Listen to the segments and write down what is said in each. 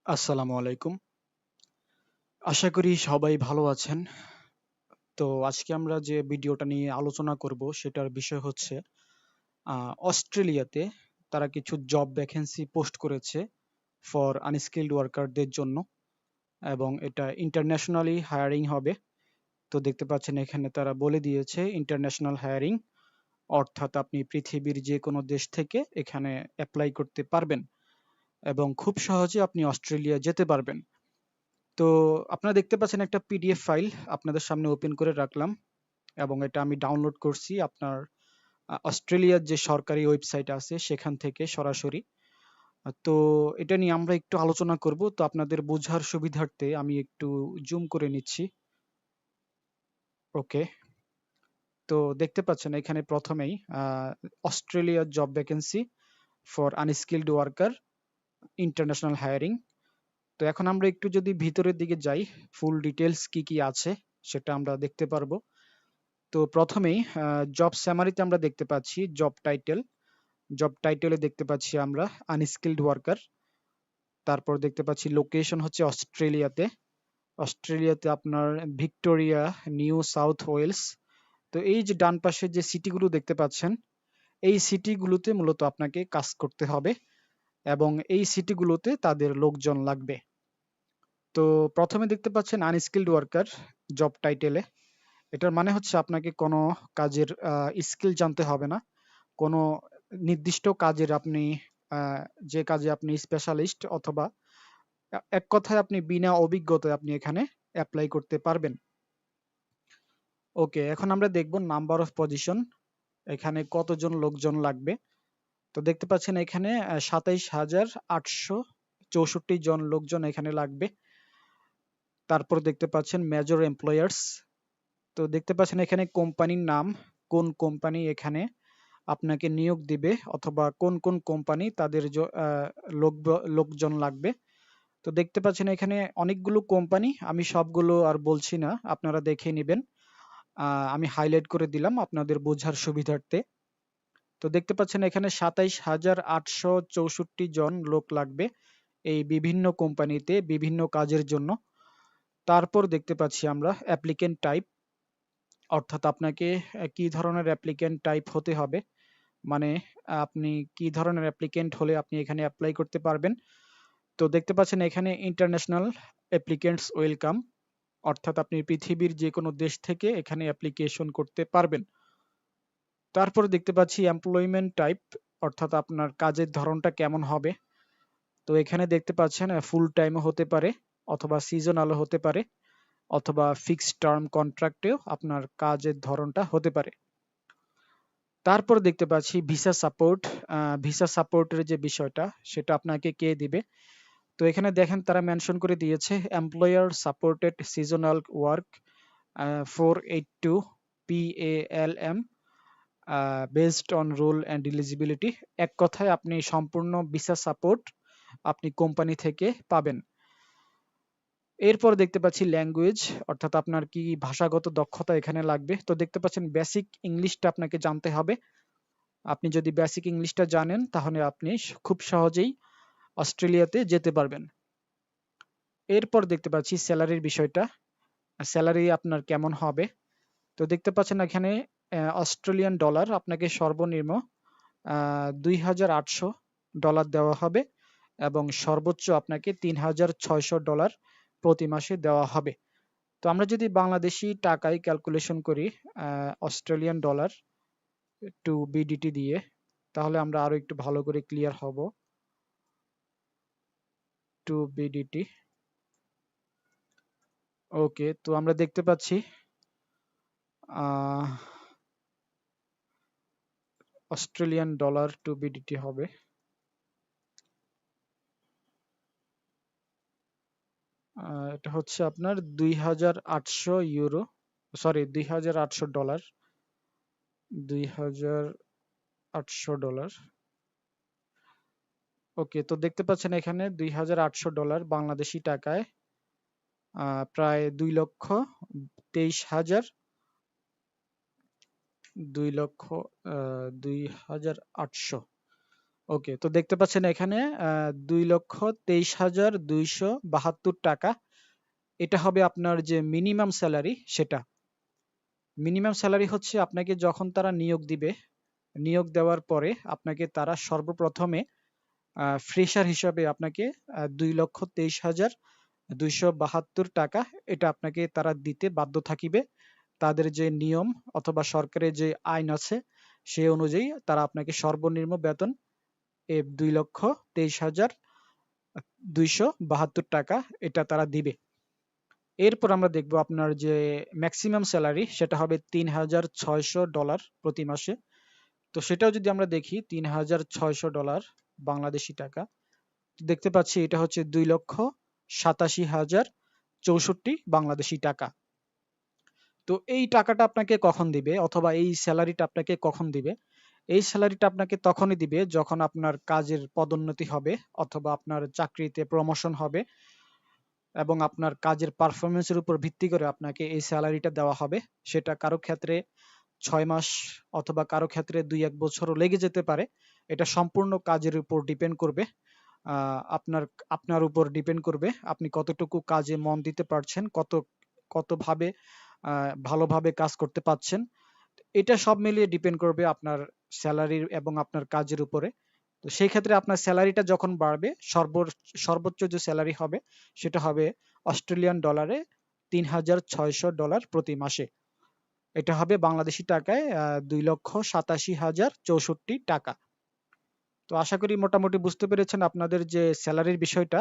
আসসালামু আলাইকুম। আশা করি সবাই ভালো আছেন। তো আজকে আমরা যে ভিডিওটা নিয়ে আলোচনা করব সেটার বিষয় হচ্ছে অস্ট্রেলিয়াতে তারা কিছু জব ভ্যাকেন্সি পোস্ট করেছে ফর আনস্কিলড ওয়ার্কারদের জন্য এবং এটা ইন্টারন্যাশনালি হায়ারিং হবে। তো দেখতে পাচ্ছেন এখানে তারা বলে দিয়েছে ইন্টারন্যাশনাল হায়ারিং, অর্থাৎ আপনি পৃথিবীর যে কোনো দেশ থেকে এখানে অ্যাপ্লাই করতে পারবেন এবং খুব সহজে আপনি অস্ট্রেলিয়া যেতে পারবেন। তো আপনারা দেখতে পাচ্ছেন একটা পিডিএফ ফাইল আপনাদের সামনে ওপেন করে রাখলাম এবং এটা আমি ডাউনলোড করছি আপনার অস্ট্রেলিয়ার যে সরকারি ওয়েবসাইট আছে সেখান থেকে সরাসরি। তো এটা নিয়ে আমরা একটু আলোচনা করব, তো আপনাদের বোঝার সুবিধার্থে আমি একটু জুম করে নিচ্ছি। ওকে, তো দেখতে পাচ্ছেন এখানে প্রথমেই অস্ট্রেলিয়ার job vacancy for unskilled worker international hiring. তো এখন আমরা একটু যদি ভিতরের দিকে যাই, ফুল ডিটেলস কি কি আছে সেটা আমরা দেখতে পারবো। তো প্রথমেই জব স্যামারিতে আমরা দেখতে পাচ্ছি জব টাইটেলে দেখতে পাচ্ছি আমরা আনস্কিলড ওয়ার্কার। তারপর দেখতে পাচ্ছি লোকেশন হচ্ছে অস্ট্রেলিয়াতে আপনার ভিক্টোরিয়া, নিউ সাউথ ওয়েলস। তো এই যে ডান পাশে যে সিটিগুলো দেখতে পাচ্ছেন, এই সিটিগুলোতে মূলত আপনাকে কাজ করতে হবে এবং এই সিটিগুলোতে তাদের লোকজন লাগবে। তো প্রথমে দেখতে পাচ্ছেন আনস্কিলড ওয়ার্কার জব টাইটেলে, এটার মানে হচ্ছে আপনাকে কোনো কাজের স্কিল জানতে হবে না, কোনো নির্দিষ্ট কাজের আপনি যে কাজে আপনি স্পেশালিস্ট, অথবা এক কথায় আপনি বিনা অভিজ্ঞতায় আপনি এখানে অ্যাপ্লাই করতে পারবেন। ওকে, এখন আমরা দেখব নাম্বার অফ পজিশন, এখানে কতজন লোকজন লাগবে। তো দেখতে পাচ্ছেন এখানে 27,864 জন লোকজন এখানে লাগবে। তারপর দেখতে পাচ্ছেন মেজর এমপ্লয়ার্স। তো দেখতে পাচ্ছেন এখানে কোম্পানির নাম, কোন কোম্পানি এখানে আপনাকে নিয়োগ দিবে অথবা কোন কোন কোম্পানি তাদের লোকজন লাগবে। তো দেখতে পাচ্ছেন এখানে অনেকগুলো কোম্পানি, আমি সবগুলো আর বলছি না, আপনারা দেখে নেবেন। আমি হাইলাইট করে দিলাম আপনাদের বোঝার সুবিধার্থে। তো দেখতে পাচ্ছেন এখানে 27,864 জন লোক লাগবে এই বিভিন্ন কোম্পানিতে বিভিন্ন কাজের জন্য। তারপর দেখতে পাচ্ছি আমরা অ্যাপ্লিকেন্ট টাইপ, অর্থাৎ আপনাকে কি ধরনের অ্যাপ্লিকেন্ট টাইপ হতে হবে, মানে আপনি কি ধরনের অ্যাপ্লিকেন্ট হলে আপনি এখানে অ্যাপ্লাই করতে পারবেন। তো দেখতে পাচ্ছেন এখানে ইন্টারন্যাশনাল অ্যাপ্লিকেন্টস ওয়েলকাম, অর্থাৎ আপনি পৃথিবীর যে কোনো দেশ থেকে এখানে অ্যাপ্লিকেশন করতে পারবেন। তারপরে দেখতে পাচ্ছি এমপ্লয়মেন্ট টাইপ, অর্থাৎ আপনার কাজের ধরনটা কেমন হবে। তো এখানে দেখতে পাচ্ছেন ফুল টাইমও হতে পারে অথবা সিজনালও হতে পারে অথবা ফিক্সড টার্ম কন্ট্রাক্টেও আপনার কাজের ধরনটা হতে পারে। তারপর দেখতে পাচ্ছি ভিসা সাপোর্ট, ভিসা সাপোর্টের যে বিষয়টা সেটা আপনাকে কে দিবে। তো এখানে দেখেন তারা মেনশন করে দিয়েছে employer supported seasonal work 482 PALM based on rule and eligibility. এক কথায় আপনি সম্পূর্ণ ভিসা সাপোর্ট আপনি কোম্পানি থেকে পাবেন। এরপর দেখতে পাচ্ছি ল্যাঙ্গুয়েজ, অর্থাৎ আপনার কি ভাষাগত দক্ষতা এখানে লাগবে। তো দেখতে পাচ্ছেন বেসিক ইংলিশটা আপনাকে জানতে হবে। আপনি যদি বেসিক ইংলিশটা জানেন তাহলে আপনি খুব সহজেই অস্ট্রেলিয়াতে যেতে পারবেন। এরপর দেখতে পাচ্ছি স্যালারির বিষয়টা, স্যালারি আপনার কেমন হবে। তো দেখতে পাচ্ছেন এখানে অস্ট্রেলিয়ান ডলার আপনাকে সর্বনিম্ন $2,800 দেওয়া হবে এবং সর্বোচ্চ আপনাকে $3,600 প্রতি মাসে দেওয়া হবে। তো আমরা যদি বাংলাদেশি টাকায় ক্যালকুলেশন করি অস্ট্রেলিয়ান ডলার টু বিডিটি দিয়ে, তাহলে আমরা আরো একটু ভালো করে ক্লিয়ার হব। টু বিডিটি, ওকে, তো আমরা দেখতে পাচ্ছি অস্ট্রেলিয়ান ডলার টু বিডিটি হবে এটা হচ্ছে আপনার 2,800 ইউরো, সরি $2,800, $2,800। ওকে, তো দেখতে পাচ্ছেন এখানে $2,800 বাংলাদেশি টাকায় প্রায় 2,23,000, 2,08,000। ওকে, তো দেখতে পাচ্ছেন এখানে 2,23,272 টাকা। এটা হবে আপনার যে মিনিমাম স্যালারি সেটা। মিনিমাম স্যালারি হচ্ছে আপনাকে যখন তারা নিয়োগ দিবে, নিয়োগ দেওয়ার পরে আপনাকে তারা সর্বপ্রথমে ফ্রেশার হিসাবে আপনাকে 2,23,272 টাকা এটা আপনাকে তারা দিতে বাধ্য থাকিবে। তাদের যে নিয়ম অথবা সরকারের যে আইন আছে সে অনুযায়ী তারা আপনাকে সর্বনিম্ন বেতন 2,23,272 টাকা এটা তারা দিবে। এরপর আমরা দেখব আপনার যে ম্যাক্সিমাম স্যালারি সেটা হবে $3,600 প্রতি মাসে। তো সেটাও যদি আমরা দেখি $3,600 বাংলাদেশি টাকা, দেখতে পাচ্ছি এটা হচ্ছে 2,87,064 বাংলাদেশি টাকা। তো এই টাকাটা আপনাকে কখন দিবে অথবা এই স্যালারিটা আপনাকে কখন দিবে? এই স্যালারিটা আপনাকে তখনই দিবে যখন আপনার কাজের পদোন্নতি হবে অথবা আপনার চাকরিতে প্রমোশন হবে এবং আপনার কাজের পারফরমেন্সের উপর ভিত্তি করে আপনাকে এই স্যালারিটা দেওয়া হবে। সেটা কারো ক্ষেত্রে 6 মাস অথবা কারো ক্ষেত্রে 2-1 বছরও লেগে যেতে পারে। এটা সম্পূর্ণ কাজের উপর ডিপেন্ড করবে। আপনার আপনার উপর ডিপেন্ড করবে আপনি কতটুকু কাজে মন দিতে পারছেন, কতভাবে ভালোভাবে কাজ করতে পারছেন। এটা সব মিলিয়ে ডিপেন্ড করবে আপনার স্যালারির এবং আপনার কাজের উপরে। তো সেই ক্ষেত্রে আপনার স্যালারিটা যখন বাড়বে সর্বোচ্চ যে স্যালারি হবে সেটা হবে অস্ট্রেলিয়ান ডলারে $3,600 প্রতি মাসে। এটা হবে বাংলাদেশি টাকায় 2,87,064 টাকা। তো আশা করি মোটামুটি বুঝতে পেরেছেন আপনাদের যে স্যালারির বিষয়টা।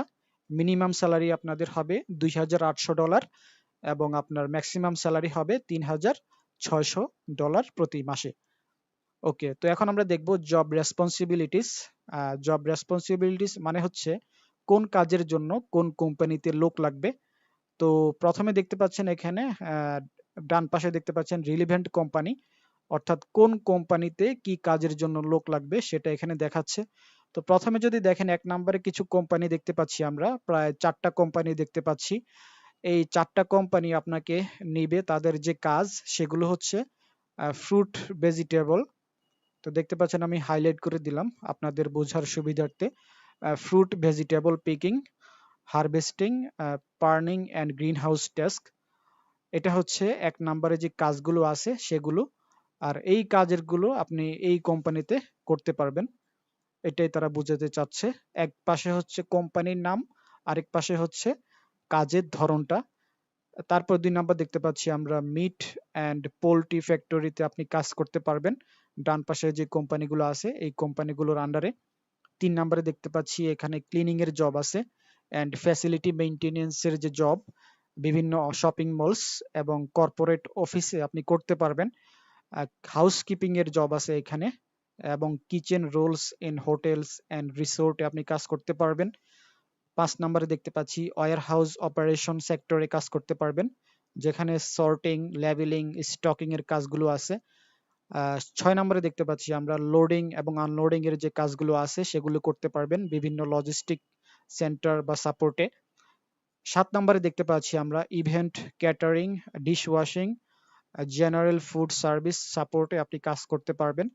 মিনিমাম স্যালারি আপনাদের হবে $2,800 এবং আপনার ম্যাক্সিমাম স্যালারি হবে $3,600 প্রতি মাসে। ওকে, তো এখন আমরা দেখব জব রেসপন্সিবিলিটিস। জব রেসপন্সিবিলিটিস মানে হচ্ছে কোন কাজের জন্য কোন কোম্পানিতে লোক লাগবে। তো প্রথমে দেখতে পাচ্ছেন এখানে ডান পাশে দেখতে পাচ্ছেন রিলিভেন্ট কোম্পানি, অর্থাৎ কোন কোম্পানিতে কি কাজের জন্য লোক লাগবে সেটা এখানে দেখাচ্ছে। তো প্রথমে যদি দেখেন 1 নম্বরে কিছু কোম্পানি দেখতে পাচ্ছি, আমরা প্রায় 4টা কোম্পানি দেখতে পাচ্ছি। এই 4টা কোম্পানি আপনাকে নিবে, তাদের যে কাজ সেগুলো হচ্ছে ফ্রুট ভেজিটেবল। তো দেখতে পাচ্ছেন আমি হাইলাইট করে দিলাম আপনাদের বোঝার সুবিধার্থে। Fruit vegetable picking, harvesting, pruning and greenhouse task. এটা হচ্ছে 1 নম্বরে যে কাজগুলো আছে সেগুলো। আর এই কাজের গুলো আপনি এই কোম্পানিতে করতে পারবেন, এটাই তারা বোঝাতে চাচ্ছে। এক পাশে হচ্ছে কোম্পানির নাম, আরেক পাশে হচ্ছে কাজের ধরনটা। তারপর 2 নাম্বার দেখতে পাচ্ছি আমরা মিট অ্যান্ড পোল্ট্রি ফ্যাক্টরিতে আপনি কাজ করতে পারবেন। ডান পাশে যে কোম্পানিগুলো আছে এই কোম্পানিগুলোর আন্ডারে। 3 নম্বরে দেখতে পাচ্ছি এখানে ক্লিনিং এর জব আছে অ্যান্ড ফ্যাসিলিটি মেইনটেনেন্স এর যে জব, বিভিন্ন শপিং মলস এবং কর্পোরেট অফিসে আপনি করতে পারবেন। হাউসকিপিং এর জব আছে এখানে এবং kitchen roles in hotels and রিসোর্টে আপনি কাজ করতে পারবেন। 5 নম্বরে দেখতে পাচ্ছি ওয়্যার হাউস অপারেশন সেক্টরে কাজ করতে পারবেন, যেখানে সর্টিং, লেবেলিং, স্টকিং এর কাজগুলো আছে। 6 নম্বরে দেখতে পাচ্ছি আমরা লোডিং এবং আনলোডিং এর যে কাজগুলো আছে সেগুলো করতে পারবেন বিভিন্ন লজিস্টিক সেন্টার বা সাপোর্টে। 7 নম্বরে দেখতে পাচ্ছি আমরা event catering, dish washing, general food service সাপোর্টে আপনি কাজ করতে পারবেন।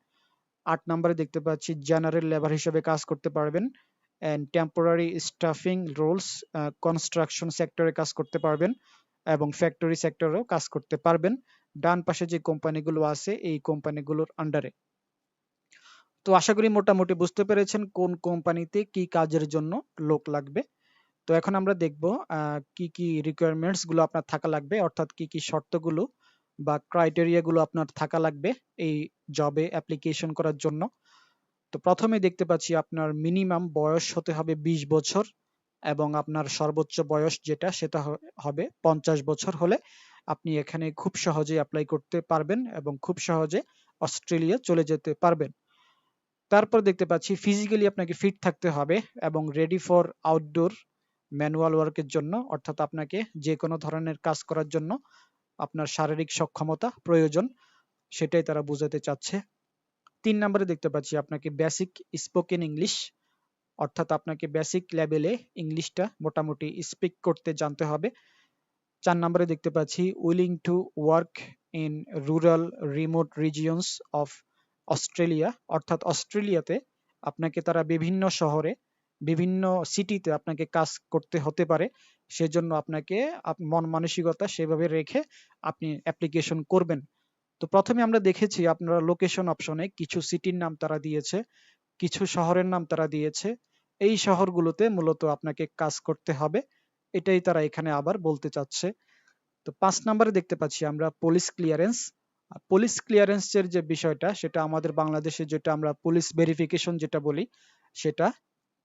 8 নম্বরে দেখতে পাচ্ছি জেনারেল লেবার হিসেবে কাজ করতে পারবেন and temporary staffing roles, construction সেক্টরে কাজ করতে পারবেন এবং ফ্যাক্টরি সেক্টরেও কাজ করতে পারবেন। ডান পাশে যে কোম্পানিগুলো আছে এই কোম্পানিগুলোর আন্ডারে। তো আশা করি মোটামুটি বুঝতে পেরেছেন কোন কোম্পানিতে কি কাজের জন্য লোক লাগবে। তো এখন আমরা দেখব কি কি রিকোয়ারমেন্টস গুলো আপনার থাকা লাগবে, অর্থাৎ কি কি শর্তগুলো বা ক্রাইটেরিয়া গুলো আপনার থাকা লাগবে এই জবে অ্যাপ্লিকেশন করার জন্য। তো প্রথমে দেখতে পাচ্ছি আপনার মিনিমাম বয়স হতে হবে 20 বছর এবং আপনার সর্বোচ্চ বয়স যেটা সেটা হবে 50 বছর হলে আপনি এখানে খুব সহজে অ্যাপ্লাই করতে পারবেন এবং খুব সহজে অস্ট্রেলিয়া চলে যেতে পারবেন। তারপর দেখতে পাচ্ছি ফিজিক্যালি আপনাকে ফিট থাকতে হবে এবং রেডি ফর আউটডোর ম্যানুয়াল ওয়ার্কের জন্য, অর্থাৎ আপনাকে যে কোনো ধরনের কাজ করার জন্য আপনার শারীরিক সক্ষমতা প্রয়োজন, সেটাই তারা বোঝাতে চাচ্ছে। 3 নম্বরে দেখতে পাচ্ছি আপনাকে বেসিক স্পোকেন ইংলিশ, অর্থাৎ আপনাকে বেসিক লেভেলে ইংলিশটা মোটামুটি স্পিক করতে জানতে হবে। 4 নম্বরে দেখতে পাচ্ছি willing to work in rural remote regions of Australia, অর্থাৎ অস্ট্রেলিয়াতে আপনাকে তারা বিভিন্ন শহরে, বিভিন্ন সিটিতে আপনাকে কাজ করতে হতে পারে। সেজন্য আপনাকে মন মানসিকতা সেভাবে রেখে আপনি অ্যাপ্লিকেশন করবেন। তো প্রথমে আমরা দেখেছি আপনারা লোকেশন অপশনে কিছু সিটির নাম তারা দিয়েছে, কিছু শহরের নাম তারা দিয়েছে। এই শহরগুলোতে মূলত আপনাকে কাজ করতে হবে, এটাই তারা এখানে আবার বলতে চাচ্ছে। তো 5 নম্বরে দেখতে পাচ্ছি আমরা পুলিশ ক্লিয়ারেন্স। পুলিশ ক্লিয়ারেন্সের যে বিষয়টা, সেটা আমাদের বাংলাদেশে যেটা আমরা পুলিশ ভেরিফিকেশন যেটা বলি, সেটা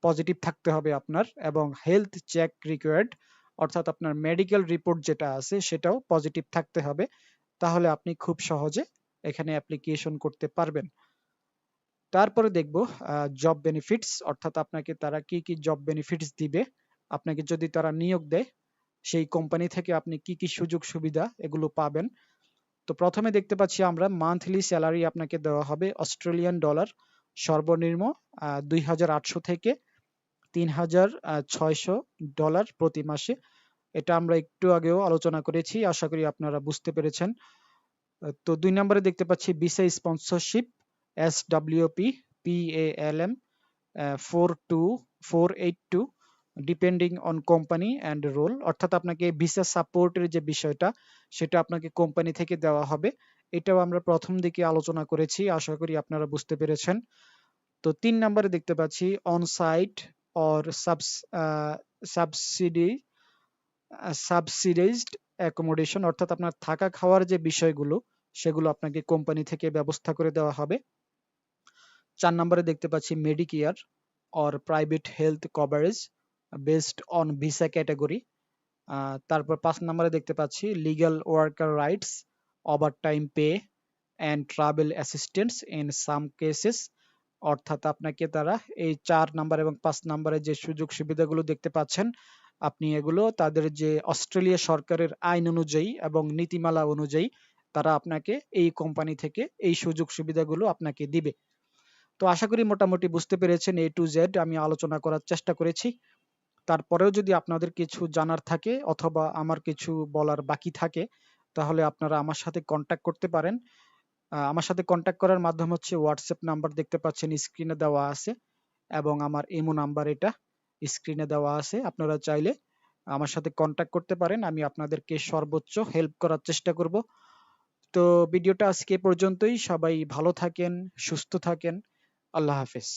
পজিটিভ থাকতে হবে আপনার, এবং হেলথ চেক রিকোয়ার্ড, অর্থাৎ আপনার মেডিকেল রিপোর্ট যেটা আছে সেটাও পজিটিভ থাকতে হবে। তাহলে আপনি খুব সহজে এখানে অ্যাপ্লিকেশন করতে পারবেন। তারপরে দেখব জব বেনিফিটস, অর্থাৎ আপনাকে তারা কি কি জব বেনিফিটস দিবে। আপনাকে যদি তারা নিয়োগ দেয়, সেই কোম্পানি থেকে আপনি কি কি সুযোগ সুবিধা এগুলো পাবেন। তো প্রথমে দেখতে পাচ্ছি আমরা মান্থলি স্যালারি আপনাকে দেওয়া হবে অস্ট্রেলিয়ান ডলার সর্বনিম্ন 2,800 থেকে 3,600 ডলার প্রতি মাসে। এটা আমরা একটু আগেও আলোচনা করেছি, আশা করি আপনারা বুঝতে পেরেছেন। তো 2 নম্বরে দেখতে পাচ্ছি visa sponsorship SWP PALM 42482 depending on company and role, অর্থাৎ আপনাকে ভিসা সাপোর্টের যে বিষয়টা সেটা আপনাকে কোম্পানি থেকে দেওয়া হবে। এটাও আমরা প্রথম দিকে আলোচনা করেছি, আশা করি আপনারা বুঝতে পেরেছেন। তো 3 নম্বরে দেখতে পাচ্ছি on site or subsidy subsidised accommodation, অর্থাৎ আপনার থাকা খাওয়ার যে বিষয়গুলো সেগুলো আপনাকে কোম্পানি থেকে ব্যবস্থা করে দেওয়া হবে। 4 নম্বরে দেখতে পাচ্ছি Medicare or private health coverage based on visa category. তারপর 5 নম্বরে দেখতে পাচ্ছি legal worker rights, overtime pay and travel assistance in some cases, অর্থাৎ আপনাকে তারা এই 4 নাম্বার এবং 5 নাম্বারে যে সুযোগ সুবিধাগুলো দেখতে পাচ্ছেন, আপনি এগুলো তাদের যে অস্ট্রেলিয়া সরকারের আইন অনুযায়ী এবং নীতিমালা অনুযায়ী তারা আপনাকে এই কোম্পানি থেকে এই সুযোগ সুবিধাগুলো আপনাকে দিবে। তো আশা করি মোটামুটি বুঝতে পেরেছেন, A to Z আমি আলোচনা করার চেষ্টা করেছি। তারপরেও যদি আপনাদের কিছু জানার থাকে অথবা আমার কিছু বলার বাকি থাকে, তাহলে আপনারা আমার সাথে কন্ট্যাক্ট করতে পারেন। আমার সাথে কন্ট্যাক্ট করার মাধ্যম হচ্ছে হোয়াটসঅ্যাপ নাম্বার দেখতে পাচ্ছেন স্ক্রিনে দেওয়া আছে, এবং আমার ইমো নাম্বার এটা স্ক্রিনে দেওয়া আছে। আপনারা চাইলে আমার সাথে কন্ট্যাক্ট করতে পারেন, আমি আপনাদেরকে সর্বোচ্চ হেল্প করার চেষ্টা করব। তো ভিডিওটা আজকে এ পর্যন্তই। সবাই ভালো থাকেন, সুস্থ থাকেন। আল্লাহ হাফেজ।